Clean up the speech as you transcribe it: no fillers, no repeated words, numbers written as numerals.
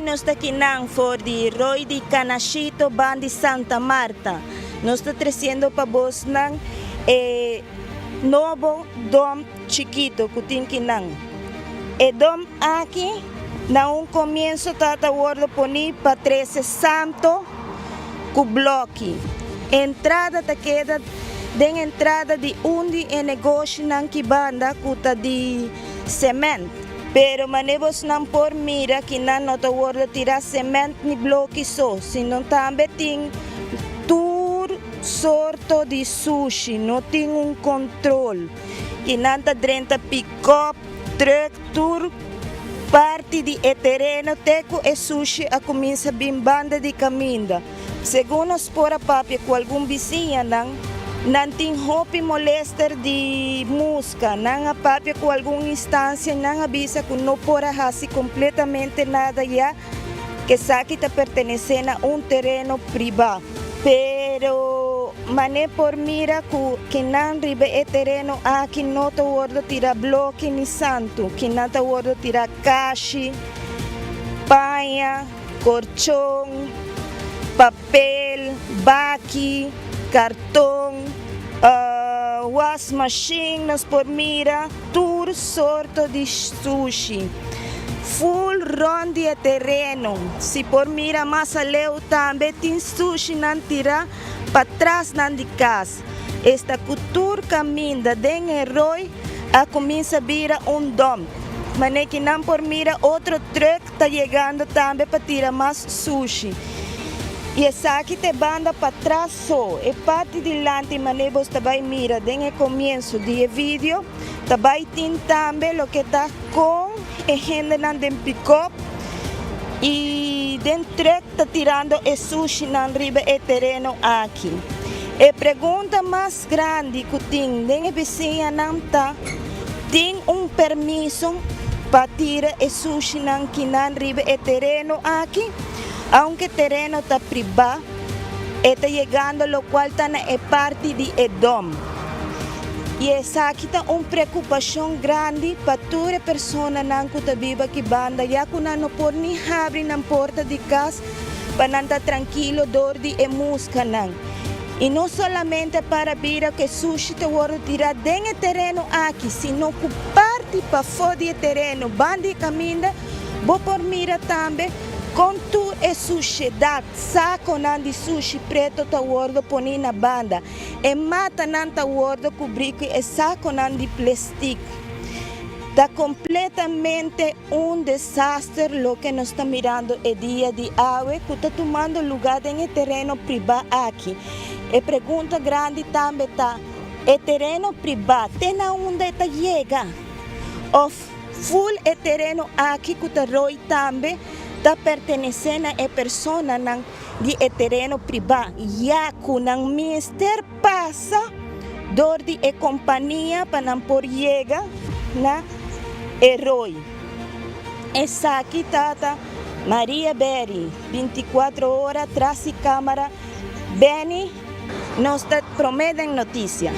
nos está aquí for de Roy de Canachito, Band de Santa Marta. Nos está trazendo para vos novo dom chiquito que tem que E dom aqui, na começo tata wordo poni para 13 santo com bloque. Entrada ta queda den entrada de onde é negócio nan que banda cuta de cemento. Pero manevos não por mira que não nota wordo tirar cemento ni bloque só, senão também tem sorto de sushi, não tem controle. Que não tá dentro pick-up, truck, tour, parte de terreno, teco e sushi a começa bem banda de caminho. Segundo os pora papia com algum vizinho, não tem roupa molester de música, não a papia com alguma instância, não avisa que não pora fazer completamente nada já, que sabe que pertencendo a terreno privado. Pero mané por mira que não ribe terreno aqui não te wordo tirar bloque ni santo, que não te wordo tirar caixa, panha, colchão, papel, baqui, cartão, wash machine, nos por mira, tudo sorto de sushi. Full run de terreno. Se por mira mais aleu também tem sushi não tira para trás não de casa. Esta cultura caminha den herói a começa a virar dom. Mas que não por mira outro truck está chegando também para tirar mais sushi. E essa aqui te banda para trás só. E parte de lante manebos também mira den começo de vídeo. Também tem também o que está com e gente não tem pick-up e dentro está tirando o sushi na riba e terreno aqui. E pergunta mais grande que tem a vizinha não tá tem permisso para tirar o sushi na riba e terreno aqui, aunque terreno está privado, está chegando lo qual está na parte de Edom. E essa aqui está uma preocupação grande para toda a pessoa que vive aqui banda, já que não pode nem abrir na porta de casa para não estar tranquilo, dormir e música. E não somente para vir que sushi te vou tirar dentro do terreno aqui, sino que parte para fora do terreno, banda e caminha, vou por mira também, com tu e sushi, dat saco de sushi preto ta wordo poni na banda e mata ta wordo cobrir e saco de plástico. Está completamente desastre lo que nos está mirando el dia de hoje, que está tomando lugar en el terreno privado aqui. E pergunta grande também está, el terreno privado, tem onde está chega? O full el terreno aqui que está roi também, está pertencendo a pessoa de terreno privado. Já que o ministério passa, dor de companhia para não por chegar na herói. Essa aqui está Maria Berry, 24 horas, atrás de câmera. Beni, nos prometem notícia.